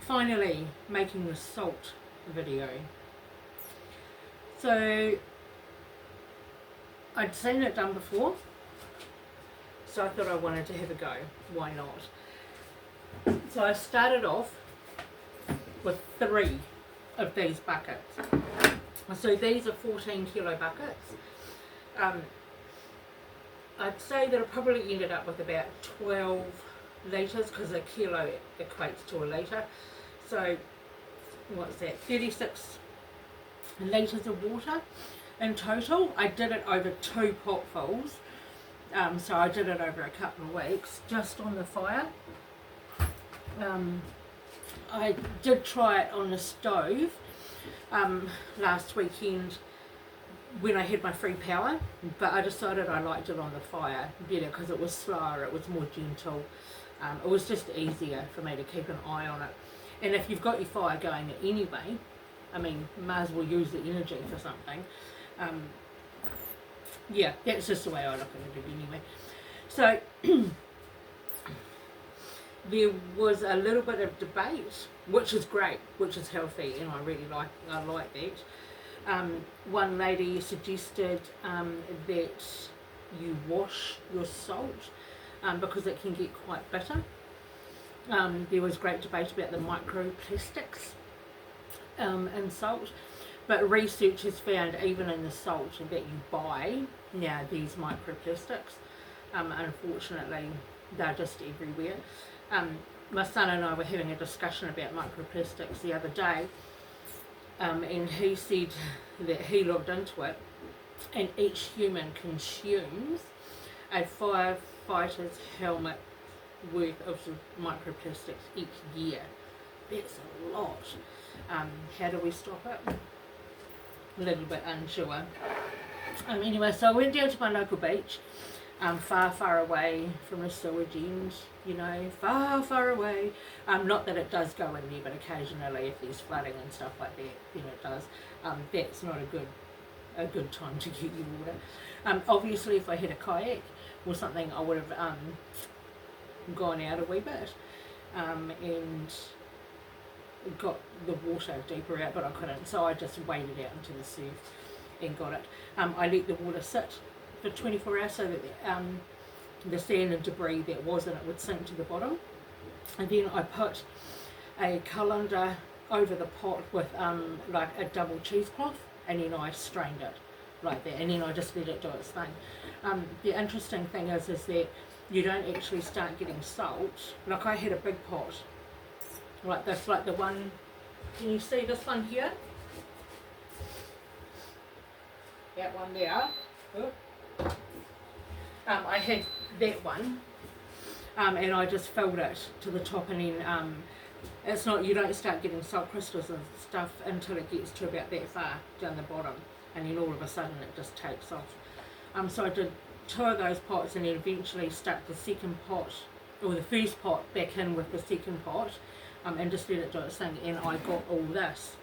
finally making the salt video. So I'd seen it done before, so I thought I wanted to have a go. Why not? So I started off with 3 of these buckets. So these are 14 kilo buckets. I'd say that I probably ended up with about 12 litres, because a kilo equates to a litre. So what's that, 36 litres of water in total. I did it over 2 potfuls, so I did it over a couple of weeks just on the fire. I did try it on the stove last weekend when I had my free power, but I decided I liked it on the fire better because it was slower, it was more gentle, it was just easier for me to keep an eye on it. And if you've got your fire going anyway, I mean, might as well use the energy for something. Yeah, that's just the way I look at it anyway. So there was a little bit of debate, which is great, which is healthy, and I really like that. One lady suggested that you wash your salt because it can get quite bitter. There was great debate about the microplastics in salt, but research has found even in the salt that you buy now, these microplastics, unfortunately they're just everywhere. My son and I were having a discussion about microplastics the other day, and he said that he looked into it, and each human consumes a firefighter's helmet worth of microplastics each year. That's a lot. How do we stop it? A little bit unsure. Anyway, so I went down to my local beach, far away from the sewage end, you know, far away. Not that it does go in there, but occasionally if there's flooding and stuff like that, then it does. That's not a good time to get your water. Obviously if I had a kayak or something, I would have gone out a wee bit and got the water deeper out, but I couldn't, so I just waded out into the surf and got it. I let the water sit for 24 hours so that the sand and debris that was in it would sink to the bottom, and then I put a colander over the pot with like a double cheesecloth, and then I strained it like that, and then I just let it do its thing. The interesting thing is that you don't actually start getting salt. Like I had a big pot like this, like the one, can you see this one here? That one there. I had that one, and I just filled it to the top, and then it's not, you don't start getting salt crystals and stuff until it gets to about that far down the bottom, and then all of a sudden it just takes off. So I did 2 of those pots, and then eventually stuck the second pot, or the first pot, back in with the second pot, and just let it do its thing, and I got all this.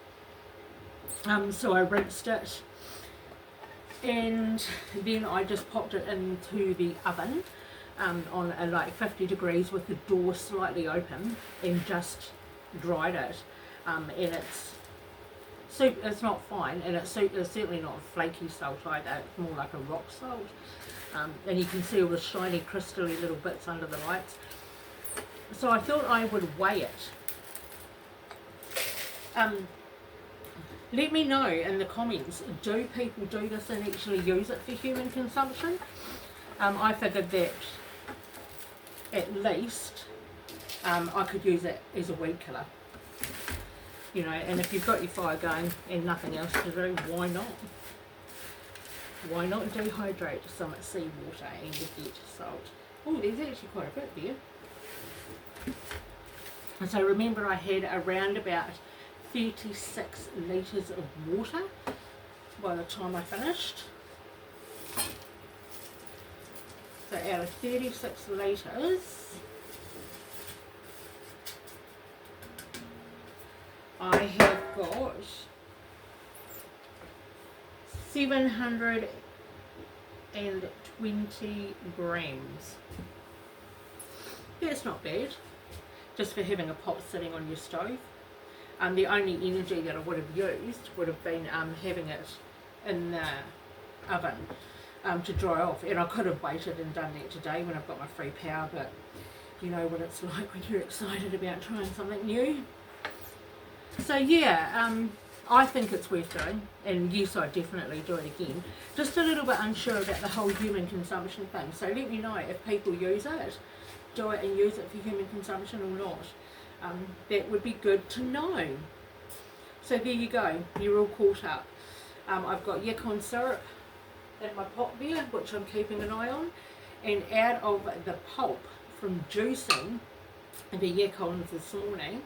So I rinsed it, and then I just popped it into the oven on like 50 degrees with the door slightly open, and just dried it. And it's not fine, and it's certainly not flaky salt either. It's more like a rock salt, and you can see all the shiny crystally little bits under the lights. So I thought I would weigh it. Let me know in the comments, do people do this and actually use it for human consumption? I figured that at least I could use it as a weed killer, you know, and if you've got your fire going and nothing else to do, why not? Why not dehydrate some seawater and get salt? Oh, there's actually quite a bit there. And so remember, I had around about 36 litres of water by the time I finished. So out of 36 litres, I have got 720 grams. That's not bad. just for having a pot sitting on your stove. The only energy that I would have used would have been having it in the oven to dry off, and I could have waited and done that today when I've got my free power, but you know what it's like when you're excited about trying something new. So yeah, I think it's worth doing, and yes, I'd definitely do it again. Just a little bit unsure about the whole human consumption thing, so let me know if people use it, do it and use it for human consumption or not. That would be good to know. So there you go, you're all caught up. I've got yacon syrup in my pot there, which I'm keeping an eye on, and out of the pulp from juicing the yacons this morning,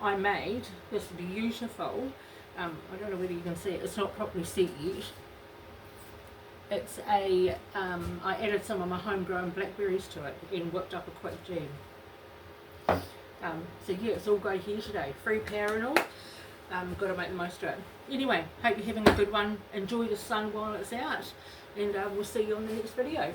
I made this beautiful, I don't know whether you can see it, it's not properly set yet. It's I added some of my homegrown blackberries to it and whipped up a quick jam. So yeah, it's all go here today, free power and all. Got to make the most of it. Anyway, hope you're having a good one. Enjoy the sun while it's out, and we'll see you on the next video.